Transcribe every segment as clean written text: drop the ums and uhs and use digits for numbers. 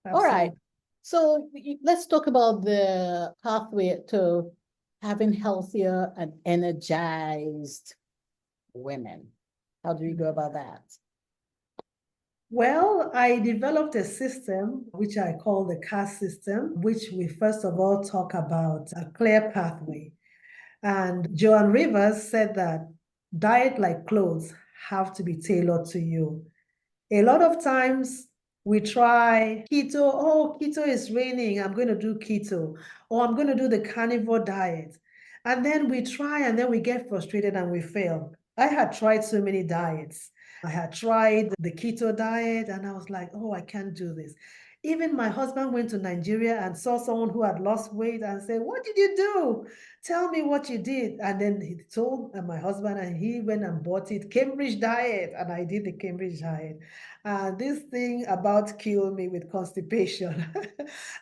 All right. Absolutely. So let's talk about the pathway to having healthier and energized women. How do we go about that? Well, I developed a system which I call the CAS system, which we first of all talk about a clear pathway. And Joan Rivers said that diet like clothes have to be tailored to you. A lot of times we try keto. Oh, keto is raining. I'm going to do keto. Or I'm going to do the carnivore diet. And then we try and then we get frustrated and we fail. I had tried so many diets. I had tried the keto diet and I was like, oh, I can't do this. Even my husband went to Nigeria and saw someone who had lost weight and said, what did you do? Tell me what you did. And then he told my husband, and he went and bought it, Cambridge diet. And I did the Cambridge diet. This thing about killed me with constipation.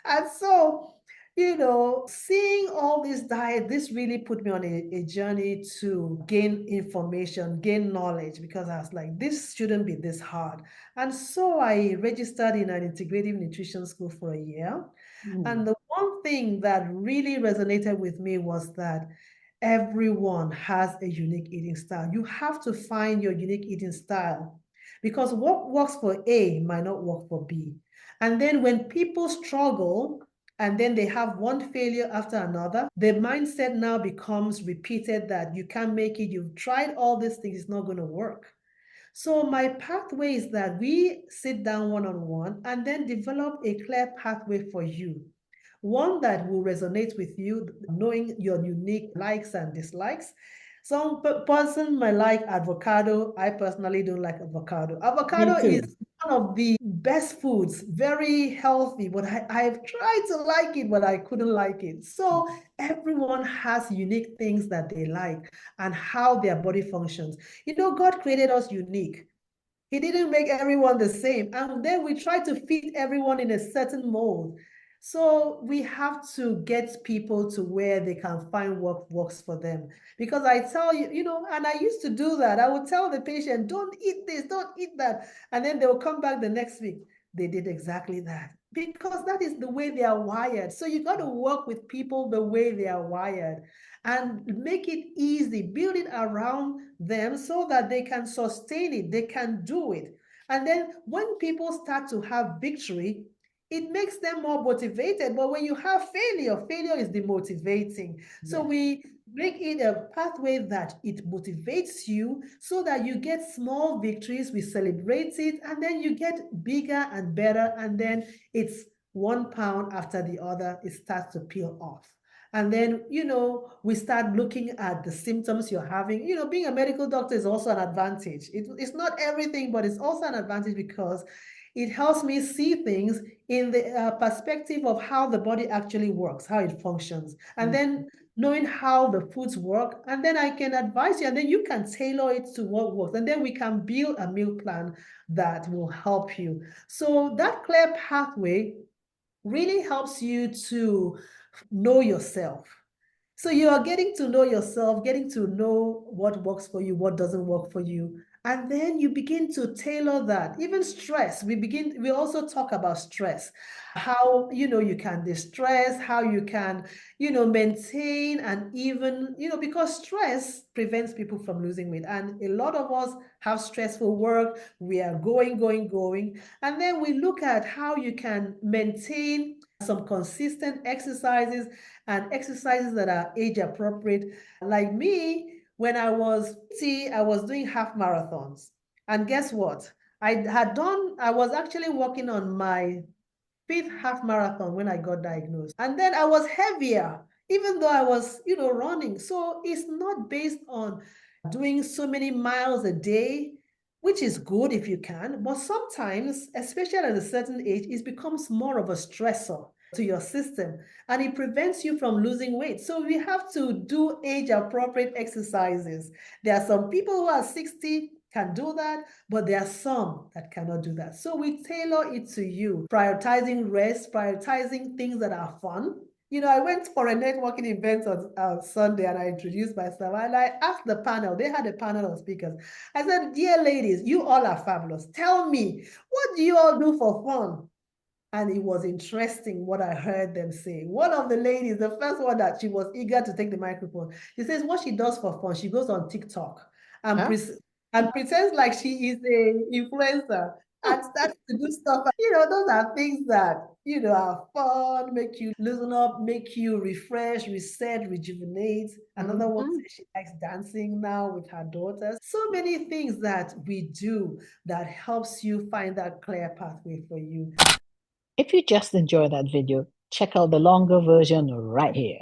And so, seeing all this diet, this really put me on a journey to gain information, gain knowledge, because I was like, this shouldn't be this hard. And so I registered in an integrative nutrition school for a year. Mm, And the one thing that really resonated with me was that everyone has a unique eating style. You have to find your unique eating style because what works for A might not work for B. And then when people struggle and then they have one failure after another, the mindset now becomes repeated that you can't make it. You've tried all these things, it's not going to work. So my pathway is that we sit down one-on-one and then develop a clear pathway for you. One that will resonate with you, knowing your unique likes and dislikes. Some person might like avocado. I personally don't like avocado. me Avocado is too. one of the best foods, very healthy, but I've tried to like it, but I couldn't like it. So everyone has unique things that they like and how their body functions. God created us unique. He didn't make everyone the same. And then we try to fit everyone in a certain mold. So we have to get people to where they can find what works for them. Because I tell you, and I used to do that. I would tell the patient, don't eat this, don't eat that. And then they'll come back the next week. They did exactly that because that is the way they are wired. So you got to work with people the way they are wired and make it easy, build it around them so that they can sustain it, they can do it. And then when people start to have victory, it makes them more motivated. But when you have failure, failure is demotivating. So Yeah. we make it a pathway that it motivates you so that you get small victories, we celebrate it, and then you get bigger and better, and then it's 1 pound after the other, it starts to peel off. And then, we start looking at the symptoms you're having. Being a medical doctor is also an advantage. It's not everything, but it's also an advantage because it helps me see things in the perspective of how the body actually works, how it functions. And Mm. then knowing how the foods work, and then I can advise you, and then you can tailor it to what works. And then we can build a meal plan that will help you. So that clear pathway really helps you to know yourself. So you are getting to know yourself, getting to know what works for you, what doesn't work for you. And then you begin to tailor that. Even stress, we also talk about stress, how, you can distress, how you can, maintain and even, because stress prevents people from losing weight. And a lot of us have stressful work. We are going. And then we look at how you can maintain some consistent exercises and exercises that are age appropriate. Like me, when I was I was doing half marathons. And guess what? I was actually working on my fifth half marathon when I got diagnosed. And then I was heavier, even though I was, running. So it's not based on doing so many miles a day, which is good if you can. But sometimes, especially at a certain age, it becomes more of a stressor to your system and it prevents you from losing weight. So we have to do age appropriate exercises. There are some people who are 60 can do that, but there are some that cannot do that. So we tailor it to you, prioritizing rest, prioritizing things that are fun. I went for a networking event on Sunday and I introduced myself and I asked the panel, they had a panel of speakers. I said, dear ladies, you all are fabulous. Tell me, what do you all do for fun? And it was interesting what I heard them say. One of the ladies, the first one that she was eager to take the microphone, she says what she does for fun, she goes on TikTok and, Huh? and pretends like she is a influencer and starts to do stuff. Those are things that, are fun, make you loosen up, make you refresh, reset, rejuvenate. Another one Mhm. says she likes dancing now with her daughters. So many things that we do that helps you find that clear pathway for you. If you just enjoyed that video, check out the longer version right here.